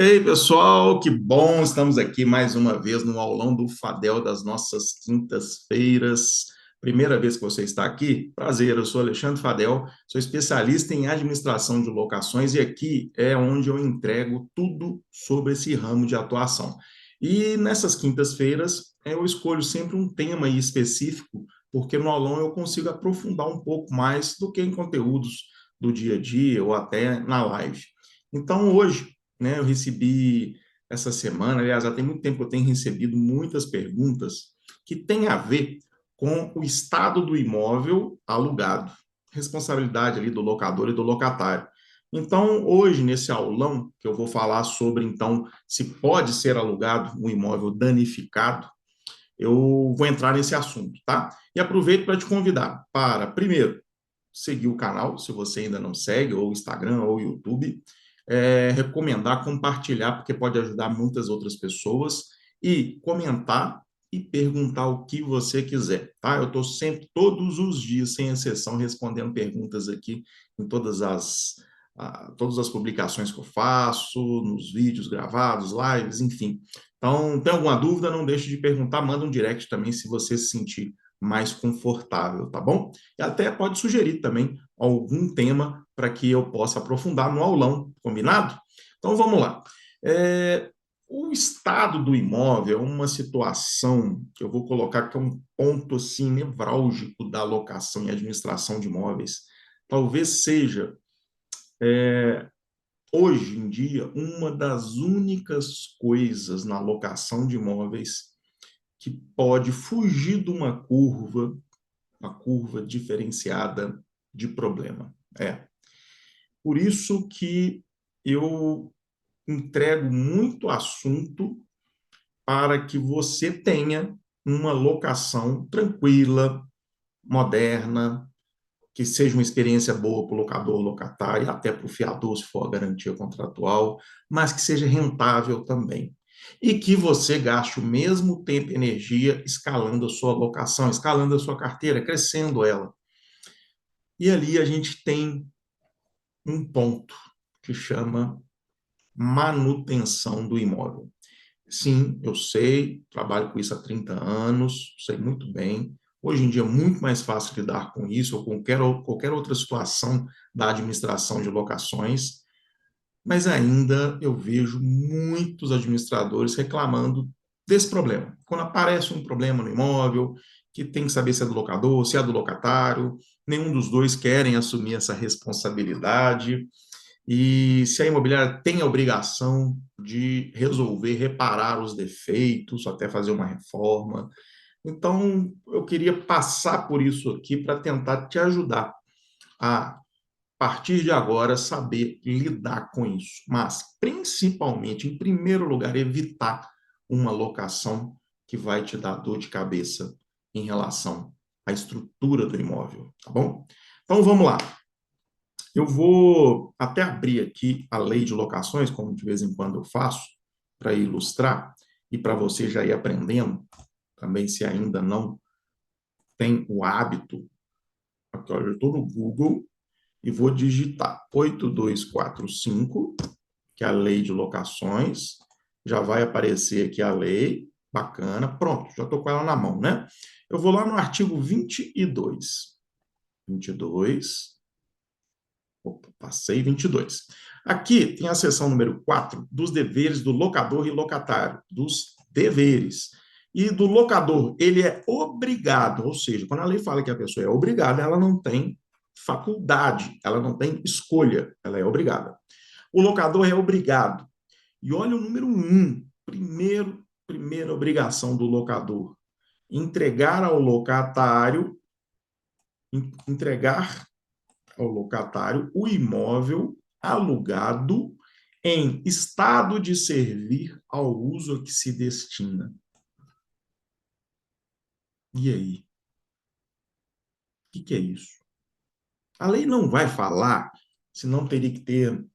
Ei, pessoal, que bom! Estamos aqui mais uma vez no aulão do Fadel das nossas quintas-feiras. Primeira vez que você está aqui? Prazer, eu sou Alexandre Fadel, sou especialista em administração de locações e aqui é onde eu entrego tudo sobre esse ramo de atuação. E nessas quintas-feiras eu escolho sempre um tema aí específico, porque no aulão eu consigo aprofundar um pouco mais do que em conteúdos do dia a dia ou até na live. Então, hoje, né? Eu recebi essa semana, aliás, já tem muito tempo que eu tenho recebido muitas perguntas que têm a ver com o estado do imóvel alugado, responsabilidade ali do locador e do locatário. Então, hoje, nesse aulão, que eu vou falar sobre, então, se pode ser alugado um imóvel danificado, eu vou entrar nesse assunto, tá? E aproveito para te convidar para, primeiro, seguir o canal, se você ainda não segue, ou Instagram, ou YouTube, recomendar, compartilhar, porque pode ajudar muitas outras pessoas, e comentar e perguntar o que você quiser, tá? Eu estou sempre, todos os dias, sem exceção, respondendo perguntas aqui em todas as publicações que eu faço, nos vídeos gravados, lives, enfim. Então, tem alguma dúvida, não deixe de perguntar, manda um direct também se você se sentir mais confortável, tá bom? E até pode sugerir também algum tema para que eu possa aprofundar no aulão, combinado? Então vamos lá. O estado do imóvel é uma situação que eu vou colocar que é um ponto assim nevrálgico da alocação e administração de imóveis. Talvez seja hoje em dia uma das únicas coisas na alocação de imóveis que pode fugir de uma curva diferenciada de problema. Por isso que eu entrego muito assunto para que você tenha uma locação tranquila, moderna, que seja uma experiência boa para o locador, locatário, e até para o fiador, se for a garantia contratual, mas que seja rentável também. E que você gaste o mesmo tempo e energia escalando a sua locação, escalando a sua carteira, crescendo ela. E ali a gente tem um ponto que chama manutenção do imóvel. Sim, eu sei, trabalho com isso há 30 anos, sei muito bem. Hoje em dia é muito mais fácil lidar com isso ou com qualquer outra situação da administração de locações, mas ainda eu vejo muitos administradores reclamando desse problema. Quando aparece um problema no imóvel, que tem que saber se é do locador, se é do locatário, nenhum dos dois querem assumir essa responsabilidade. E se a imobiliária tem a obrigação de resolver, reparar os defeitos, até fazer uma reforma. Então, eu queria passar por isso aqui para tentar te ajudar a partir de agora, saber lidar com isso. Mas, principalmente, em primeiro lugar, evitar uma locação que vai te dar dor de cabeça em relação à estrutura do imóvel, tá bom? Então, vamos lá. Eu vou até abrir aqui a lei de locações, como de vez em quando eu faço, para ilustrar e para você já ir aprendendo, também se ainda não tem o hábito. Aqui, olha, eu estou no Google e vou digitar 8245, que é a lei de locações. Já vai aparecer aqui a lei. Bacana. Pronto, já estou com ela na mão, né? Eu vou lá no artigo 22. 22. Opa, passei 22. Aqui tem a seção número 4 dos deveres do locador e locatário, dos deveres. E do locador, ele é obrigado, ou seja, quando a lei fala que a pessoa é obrigada, ela não tem faculdade, ela não tem escolha, ela é obrigada. O locador é obrigado. E olha o número 1, primeira obrigação do locador, entregar ao locatário, entregar ao locatário o imóvel alugado em estado de servir ao uso a que se destina. E aí? O que é isso? A lei não vai falar, senão teria que ter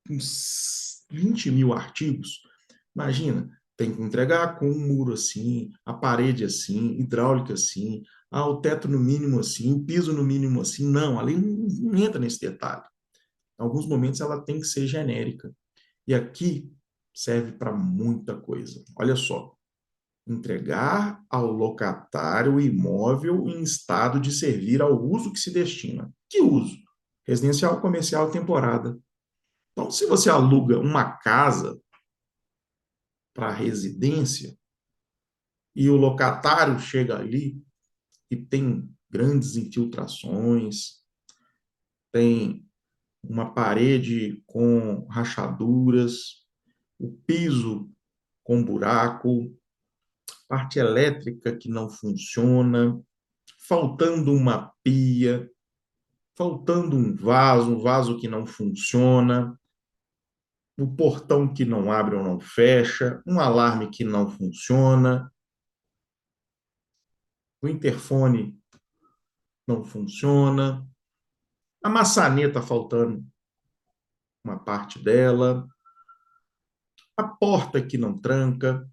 uns 20 mil artigos. Imagina, tem que entregar com um muro assim, a parede assim, hidráulica assim, o teto no mínimo assim, o piso no mínimo assim. Não, a lei não entra nesse detalhe. Em alguns momentos ela tem que ser genérica. E aqui serve para muita coisa. Olha só. Entregar ao locatário o imóvel em estado de servir ao uso que se destina. Que uso? Residencial, comercial, temporada. Então, se você aluga uma casa para residência e o locatário chega ali e tem grandes infiltrações, tem uma parede com rachaduras, o piso com buraco, parte elétrica que não funciona, faltando uma pia, faltando um vaso que não funciona, o portão que não abre ou não fecha, um alarme que não funciona, o interfone não funciona, a maçaneta faltando uma parte dela, a porta que não tranca.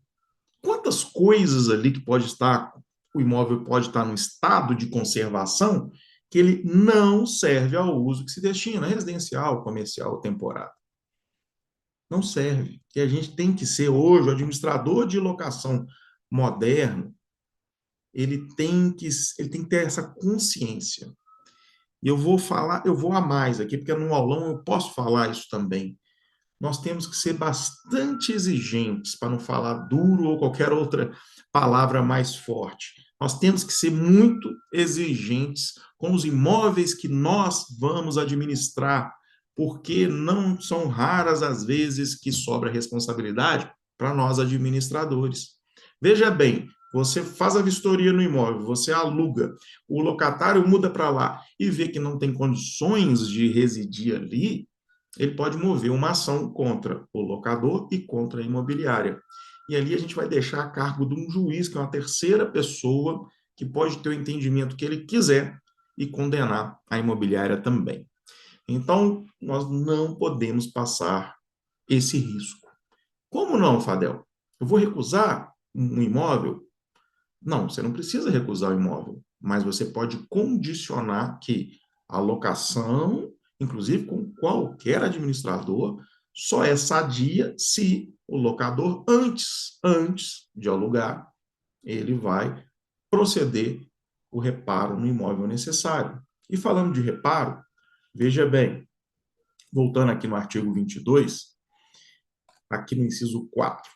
Quantas coisas ali que pode estar, o imóvel pode estar num estado de conservação que ele não serve ao uso que se destina, residencial, comercial, temporário. Não serve. E a gente tem que ser hoje, o administrador de locação moderno, ele tem que ter essa consciência. E eu vou falar, eu vou a mais aqui, porque no aulão eu posso falar isso também. Nós temos que ser bastante exigentes, para não falar duro ou qualquer outra palavra mais forte. Nós temos que ser muito exigentes com os imóveis que nós vamos administrar, porque não são raras as vezes que sobra responsabilidade para nós administradores. Veja bem, você faz a vistoria no imóvel, você aluga, o locatário muda para lá e vê que não tem condições de residir ali, ele pode mover uma ação contra o locador e contra a imobiliária. E ali a gente vai deixar a cargo de um juiz, que é uma terceira pessoa, que pode ter o entendimento que ele quiser e condenar a imobiliária também. Então, nós não podemos passar esse risco. Como não, Fadel? Eu vou recusar um imóvel? Não, você não precisa recusar o imóvel, mas você pode condicionar que a locação, inclusive com qualquer administrador, só é sadia se o locador, antes de alugar, ele vai proceder o reparo no imóvel necessário. E falando de reparo, veja bem, voltando aqui no artigo 22, aqui no inciso 4,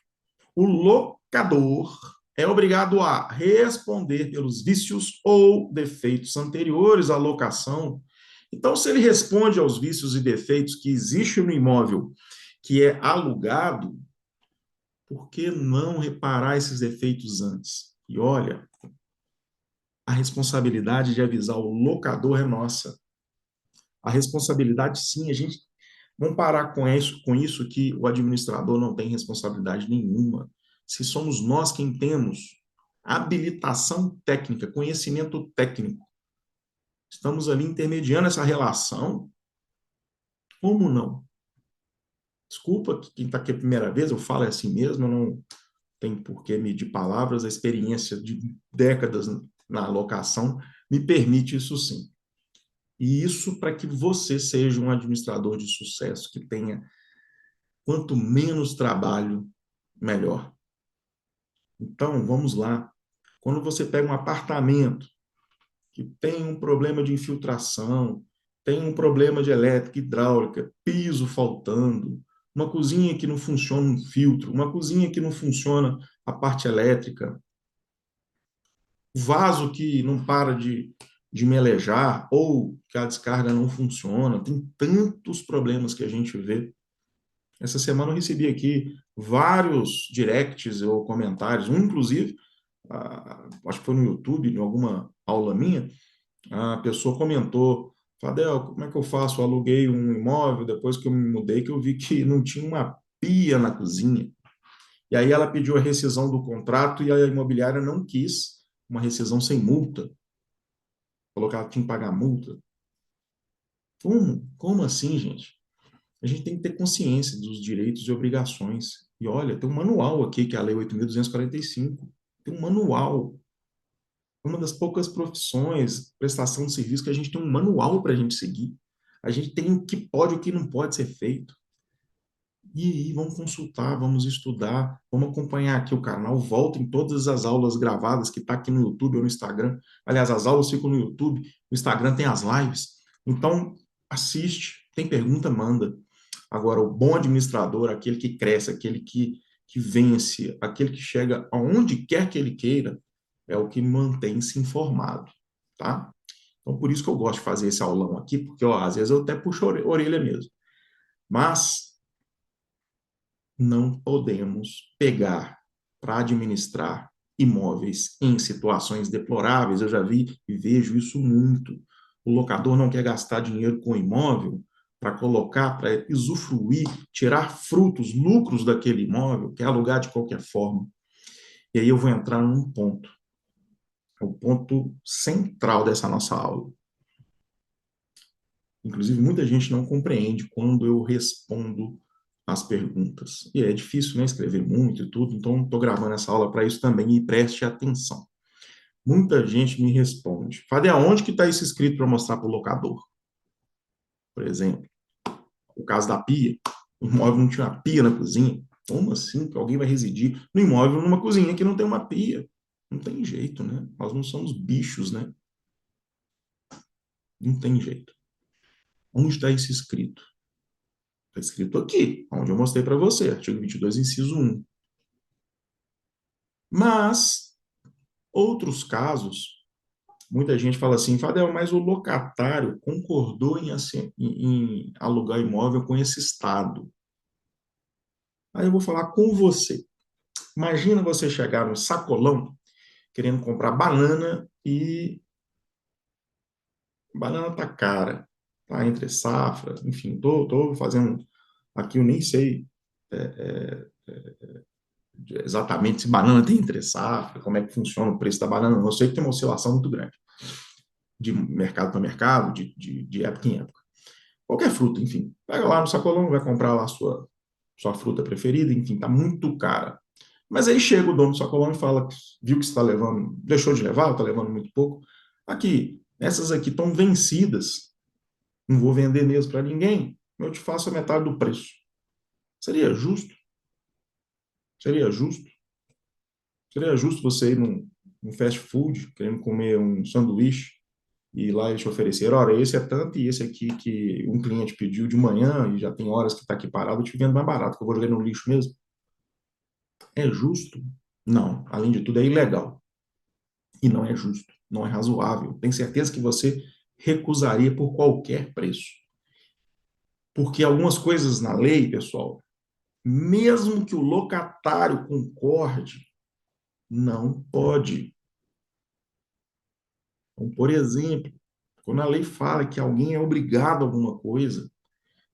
o locador é obrigado a responder pelos vícios ou defeitos anteriores à locação. Então, se ele responde aos vícios e defeitos que existem no imóvel que é alugado, por que não reparar esses defeitos antes? E olha, a responsabilidade de avisar o locador é nossa. A responsabilidade, sim, a gente. Vamos parar com isso que o administrador não tem responsabilidade nenhuma. Se somos nós quem temos habilitação técnica, conhecimento técnico, estamos ali intermediando essa relação, como não? Desculpa quem está aqui a primeira vez, eu falo assim mesmo, eu não tenho por que medir palavras, a experiência de décadas na alocação me permite isso sim. E isso para que você seja um administrador de sucesso, que tenha quanto menos trabalho, melhor. Então, vamos lá. Quando você pega um apartamento que tem um problema de infiltração, tem um problema de elétrica, hidráulica, piso faltando, uma cozinha que não funciona um filtro, uma cozinha que não funciona a parte elétrica, vaso que não para de melejar, ou que a descarga não funciona, tem tantos problemas que a gente vê. Essa semana eu recebi aqui vários directs ou comentários, um inclusive, acho que foi no YouTube, em alguma aula minha, a pessoa comentou: Fadel, como é que eu faço? Eu aluguei um imóvel depois que eu me mudei, que eu vi que não tinha uma pia na cozinha. E aí ela pediu a rescisão do contrato e a imobiliária não quis uma rescisão sem multa. Falou que ela tinha que pagar multa. Como? Como assim, gente? A gente tem que ter consciência dos direitos e obrigações. E olha, tem um manual aqui, que é a Lei 8.245. Tem um manual. É uma das poucas profissões, prestação de serviço, que a gente tem um manual para a gente seguir. A gente tem o que pode e o que não pode ser feito. E aí, vamos consultar, vamos estudar, vamos acompanhar aqui o canal, volta em todas as aulas gravadas que está aqui no YouTube ou no Instagram. Aliás, as aulas ficam no YouTube, no Instagram tem as lives. Então, assiste, tem pergunta, manda. Agora, o bom administrador, aquele que cresce, aquele que vence, aquele que chega aonde quer que ele queira, é o que mantém-se informado, tá? Então, por isso que eu gosto de fazer esse aulão aqui, porque, ó, às vezes eu até puxo a orelha mesmo. Mas não podemos pegar para administrar imóveis em situações deploráveis. Eu já vi e vejo isso muito. O locador não quer gastar dinheiro com imóvel para colocar, para usufruir, tirar frutos, lucros daquele imóvel, quer alugar de qualquer forma. E aí eu vou entrar num ponto, o ponto central dessa nossa aula. Inclusive, muita gente não compreende quando eu respondo as perguntas. E é difícil, né, escrever muito e tudo, então estou gravando essa aula para isso também e preste atenção. Muita gente me responde, Fábio, aonde que está isso escrito para mostrar para o locador? Por exemplo, o caso da pia. O imóvel não tinha uma pia na cozinha. Como assim que alguém vai residir no imóvel numa cozinha que não tem uma pia? Não tem jeito, né? Nós não somos bichos, né? Não tem jeito. Onde está isso escrito? Está escrito aqui, onde eu mostrei para você, artigo 22, inciso 1. Mas, outros casos, muita gente fala assim, Fadel, mas o locatário concordou em alugar imóvel com esse estado. Aí eu vou falar com você. Imagina você chegar no sacolão querendo comprar banana e banana tá cara, tá entre safra, enfim, tô fazendo aqui, eu nem sei exatamente se banana tem entre safra, como é que funciona o preço da banana, eu sei que tem uma oscilação muito grande de mercado para mercado, de época em época. Qualquer fruta, enfim. Pega lá no sacolão, vai comprar lá a sua fruta preferida, enfim, tá muito cara. Mas aí chega o dono do sacolão e fala, viu que você está levando, deixou de levar, está levando muito pouco. Aqui, essas aqui estão vencidas, não vou vender mesmo para ninguém, eu te faço a metade do preço. Seria justo? Seria justo? Seria justo você ir num fast food, querendo comer um sanduíche, e lá eles te ofereceram, olha, esse é tanto e esse aqui que um cliente pediu de manhã e já tem horas que está aqui parado, eu te vendo mais barato, que eu vou jogar no lixo mesmo. É justo? Não. Além de tudo, é ilegal. E não é justo, não é razoável. Tenho certeza que você recusaria por qualquer preço. Porque algumas coisas na lei, pessoal, mesmo que o locatário concorde, não pode. Então, por exemplo, quando a lei fala que alguém é obrigado a alguma coisa,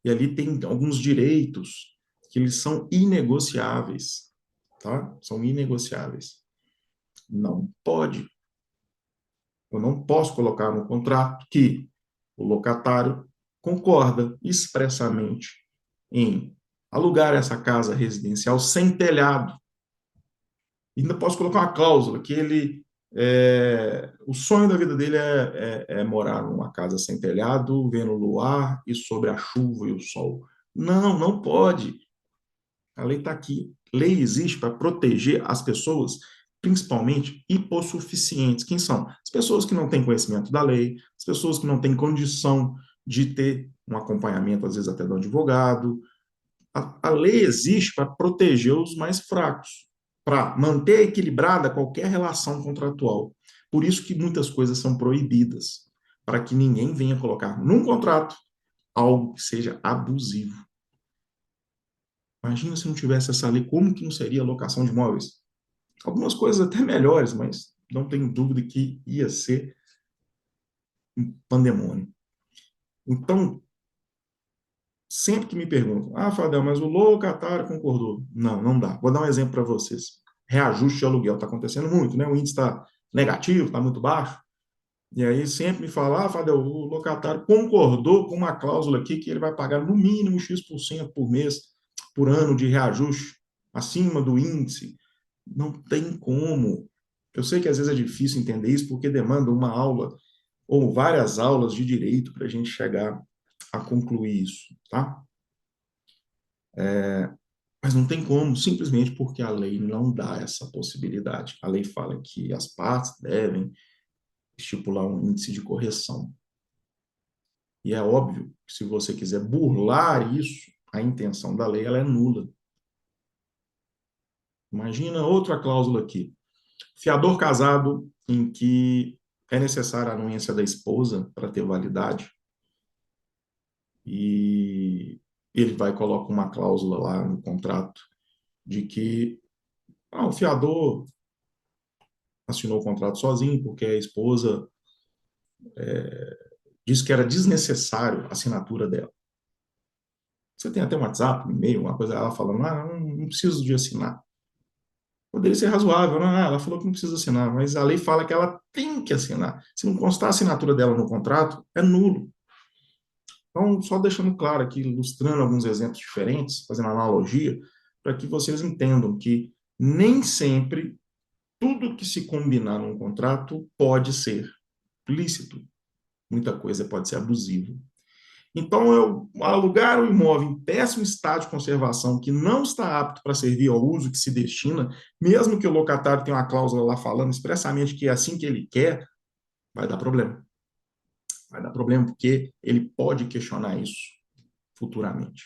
e ali tem alguns direitos que eles são inegociáveis, tá? São inegociáveis. Não pode. Eu não posso colocar no contrato que o locatário concorda expressamente em alugar essa casa residencial sem telhado. E ainda posso colocar uma cláusula que o sonho da vida dele é morar numa casa sem telhado, vendo o luar e sobre a chuva e o sol. Não, não pode. A lei está aqui. Lei existe para proteger as pessoas, principalmente hipossuficientes. Quem são? As pessoas que não têm conhecimento da lei, as pessoas que não têm condição de ter um acompanhamento, às vezes até do advogado. A lei existe para proteger os mais fracos, para manter equilibrada qualquer relação contratual. Por isso que muitas coisas são proibidas, para que ninguém venha colocar num contrato algo que seja abusivo. Imagina se não tivesse essa lei, como que não seria a locação de imóveis? Algumas coisas até melhores, mas não tenho dúvida que ia ser um pandemônio. Então, sempre que me perguntam, Fadel, mas o locatário concordou. Não, não dá. Vou dar um exemplo para vocês. Reajuste de aluguel está acontecendo muito, né? O índice está negativo, está muito baixo. E aí sempre me fala, Fadel, o locatário concordou com uma cláusula aqui que ele vai pagar no mínimo X% por mês, por ano de reajuste, acima do índice. Não tem como. Eu sei que às vezes é difícil entender isso porque demanda uma aula ou várias aulas de direito para a gente chegar a concluir isso, tá? Mas não tem como, simplesmente porque a lei não dá essa possibilidade. A lei fala que as partes devem estipular um índice de correção. E é óbvio que se você quiser burlar isso, a intenção da lei ela é nula. Imagina outra cláusula aqui. Fiador casado em que é necessária a anuência da esposa para ter validade e ele vai e coloca uma cláusula lá no contrato de que o fiador assinou o contrato sozinho porque a esposa disse que era desnecessário a assinatura dela. Você tem até um WhatsApp, um e-mail, uma coisa, ela falando, não preciso de assinar. Poderia ser razoável, ela falou que não precisa assinar, mas a lei fala que ela tem que assinar. Se não constar a assinatura dela no contrato, é nulo. Então, só deixando claro aqui, ilustrando alguns exemplos diferentes, fazendo analogia, para que vocês entendam que nem sempre tudo que se combinar num contrato pode ser lícito. Muita coisa pode ser abusiva. Então, eu alugar um imóvel em péssimo estado de conservação, que não está apto para servir ao uso que se destina, mesmo que o locatário tenha uma cláusula lá falando expressamente que é assim que ele quer, vai dar problema. Vai dar problema porque ele pode questionar isso futuramente.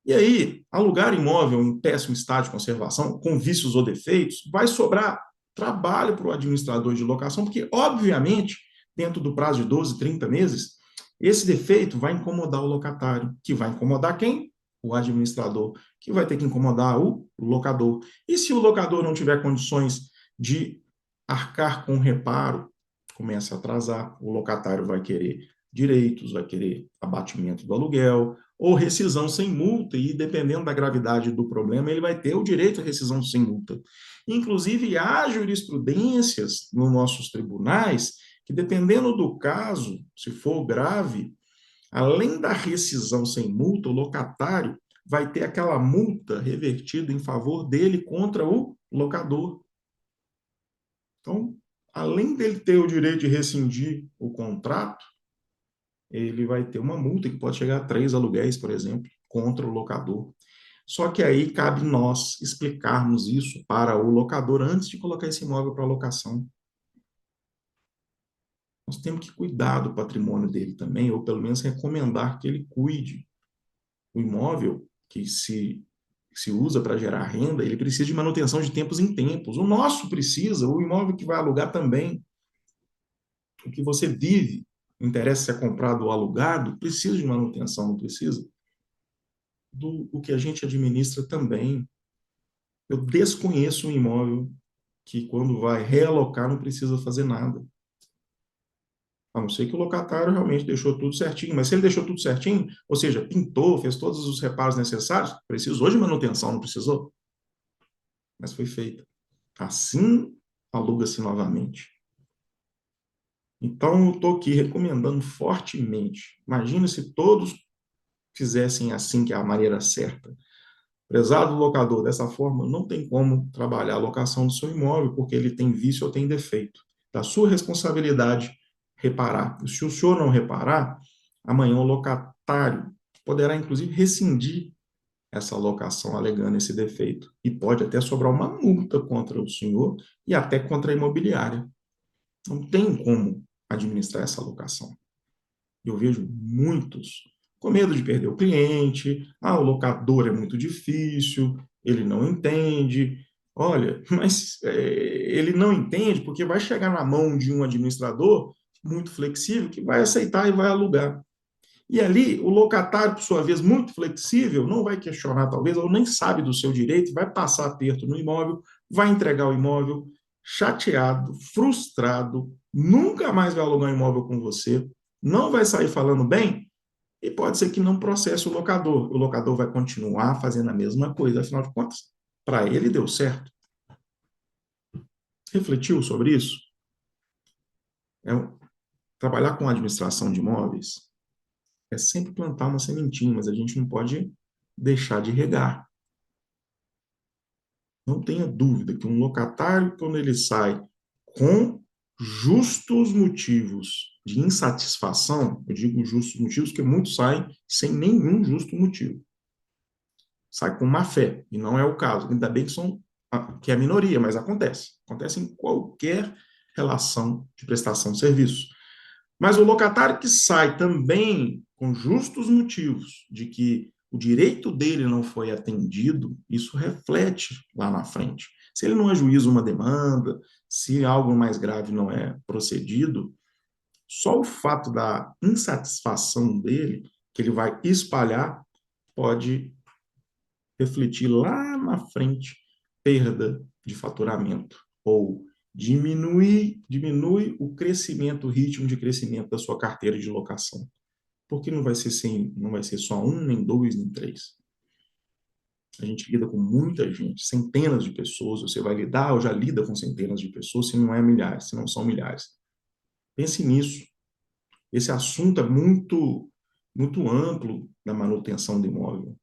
E aí, alugar imóvel em péssimo estado de conservação, com vícios ou defeitos, vai sobrar trabalho para o administrador de locação, porque, obviamente, dentro do prazo de 12, 30 meses, esse defeito vai incomodar o locatário, que vai incomodar quem? O administrador, que vai ter que incomodar o locador. E se o locador não tiver condições de arcar com o reparo, começa a atrasar, o locatário vai querer direitos, vai querer abatimento do aluguel, ou rescisão sem multa, e dependendo da gravidade do problema, ele vai ter o direito à rescisão sem multa. Inclusive, há jurisprudências nos nossos tribunais que, dependendo do caso, se for grave, além da rescisão sem multa, o locatário vai ter aquela multa revertida em favor dele contra o locador. Então, além dele ter o direito de rescindir o contrato, ele vai ter uma multa que pode chegar a 3 aluguéis, por exemplo, contra o locador. Só que aí cabe nós explicarmos isso para o locador antes de colocar esse imóvel para locação. Nós temos que cuidar do patrimônio dele também, ou pelo menos recomendar que ele cuide. O imóvel que se usa para gerar renda, ele precisa de manutenção de tempos em tempos. O nosso precisa, o imóvel que vai alugar também. O que você vive, interessa se é comprado ou alugado, precisa de manutenção, não precisa? O que a gente administra também. Eu desconheço um imóvel que, quando vai realocar, não precisa fazer nada. A não ser que o locatário realmente deixou tudo certinho. Mas se ele deixou tudo certinho, ou seja, pintou, fez todos os reparos necessários, precisou de manutenção, não precisou? Mas foi feita. Assim, aluga-se novamente. Então, eu estou aqui recomendando fortemente. Imagina se todos fizessem assim, que é a maneira certa. Prezado locador, dessa forma, não tem como trabalhar a locação do seu imóvel, porque ele tem vício ou tem defeito. Da sua responsabilidade reparar. E se o senhor não reparar, amanhã o locatário poderá, inclusive, rescindir essa locação alegando esse defeito. E pode até sobrar uma multa contra o senhor e até contra a imobiliária. Não tem como administrar essa locação. Eu vejo muitos com medo de perder o cliente, o locador é muito difícil, ele não entende. Olha, mas ele não entende porque vai chegar na mão de um administrador muito flexível que vai aceitar e vai alugar. E ali, o locatário, por sua vez, muito flexível, não vai questionar, talvez, ou nem sabe do seu direito, vai passar aperto no imóvel, vai entregar o imóvel chateado, frustrado, nunca mais vai alugar um imóvel com você, não vai sair falando bem, e pode ser que não processe o locador. O locador vai continuar fazendo a mesma coisa, afinal de contas, para ele deu certo. Refletiu sobre isso? É, trabalhar com administração de imóveis é sempre plantar uma sementinha, mas a gente não pode deixar de regar. Não tenha dúvida que um locatário, quando ele sai com justos motivos de insatisfação, eu digo justos motivos porque muitos saem sem nenhum justo motivo. sai com má fé, e não é o caso. Ainda bem que é a minoria, mas acontece. Acontece em qualquer relação de prestação de serviço. Mas o locatário que sai também com justos motivos de que o direito dele não foi atendido, isso reflete lá na frente. Se ele não ajuiza uma demanda, se algo mais grave não é procedido, só o fato da insatisfação dele, que ele vai espalhar, pode refletir lá na frente perda de faturamento ou diminui o crescimento, o ritmo de crescimento da sua carteira de locação. Porque não vai ser só um, nem dois, nem três. A gente lida com muita gente, centenas de pessoas. Você vai lidar ou já lida com centenas de pessoas, se não é milhares, se não são milhares. Pense nisso. Esse assunto é muito amplo da manutenção do imóvel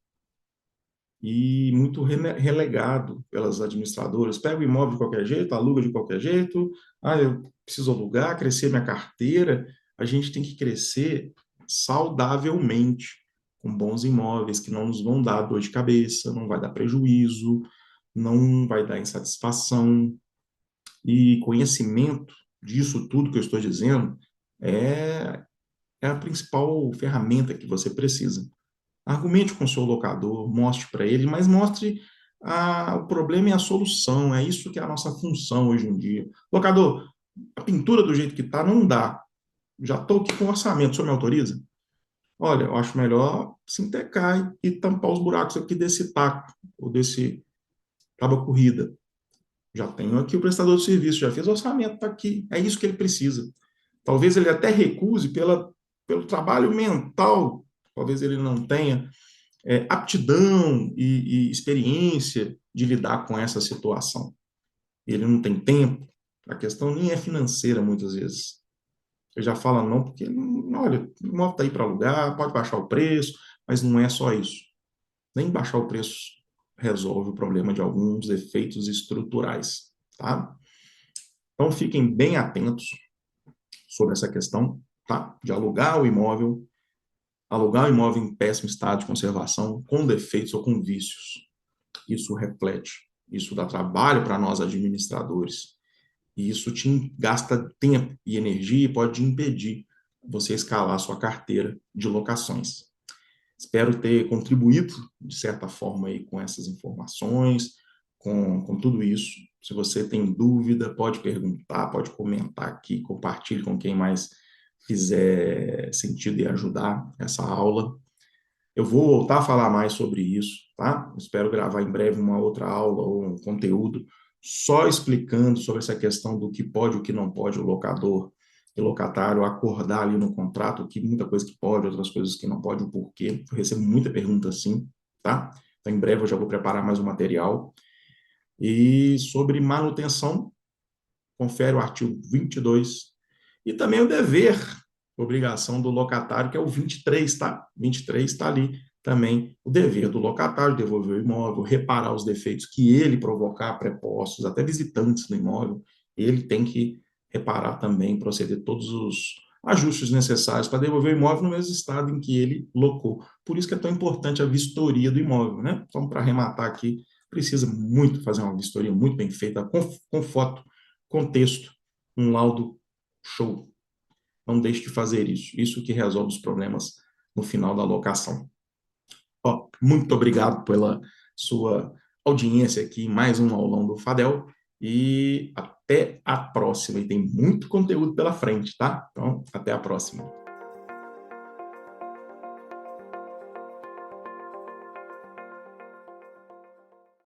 e muito relegado pelas administradoras. Pega o imóvel de qualquer jeito, aluga de qualquer jeito. Ah, eu preciso alugar, crescer minha carteira. A gente tem que crescer saudavelmente, com bons imóveis que não nos vão dar dor de cabeça, não vai dar prejuízo, não vai dar insatisfação. E conhecimento disso tudo que eu estou dizendo é, é a principal ferramenta que você precisa. Argumente com o seu locador, mostre para ele, mas mostre o problema e a solução. É isso que é a nossa função hoje em dia. Locador, a pintura do jeito que está não dá. Já estou aqui com o orçamento, o senhor me autoriza? Olha, eu acho melhor sintecar e tampar os buracos aqui desse taco, ou desse tábua corrida. Já tenho aqui o prestador de serviço, já fez o orçamento, está aqui. É isso que ele precisa. Talvez ele até recuse pelo trabalho mental, talvez ele não tenha aptidão e experiência de lidar com essa situação. Ele não tem tempo, a questão nem é financeira muitas vezes. Ele já fala não, porque, olha, o imóvel está aí para alugar, pode baixar o preço, mas não é só isso. Nem baixar o preço resolve o problema de alguns efeitos estruturais, tá? Então, fiquem bem atentos sobre essa questão, tá? De alugar o imóvel em péssimo estado de conservação, com defeitos ou com vícios. Isso reflete, isso dá trabalho para nós administradores, e isso te gasta tempo e energia e pode impedir você escalar a sua carteira de locações. Espero ter contribuído, de certa forma, aí, com essas informações, com tudo isso. Se você tem dúvida, pode perguntar, pode comentar aqui, compartilhe com quem mais fizer sentido e ajudar essa aula. Eu vou voltar a falar mais sobre isso, tá? Espero gravar em breve uma outra aula ou um conteúdo só explicando sobre essa questão do que pode e o que não pode o locador e locatário acordar ali no contrato, que muita coisa que pode, outras coisas que não pode, o porquê. Eu recebo muita pergunta assim, tá? Então, em breve eu já vou preparar mais um material. E sobre manutenção, confere o artigo 22 e também o dever, obrigação do locatário, que é o 23, tá? 23 está ali também o dever do locatário, devolver o imóvel, reparar os defeitos que ele provocar, prepostos, até visitantes no imóvel, ele tem que reparar também, proceder todos os ajustes necessários para devolver o imóvel no mesmo estado em que ele locou. Por isso que é tão importante a vistoria do imóvel, né? Então, para arrematar aqui, precisa muito fazer uma vistoria muito bem feita, com foto, com texto, um laudo show. Não deixe de fazer isso. Isso que resolve os problemas no final da locação. Ó, muito obrigado pela sua audiência aqui em mais um aulão do Fadel e até a próxima. E tem muito conteúdo pela frente, tá? Então, até a próxima.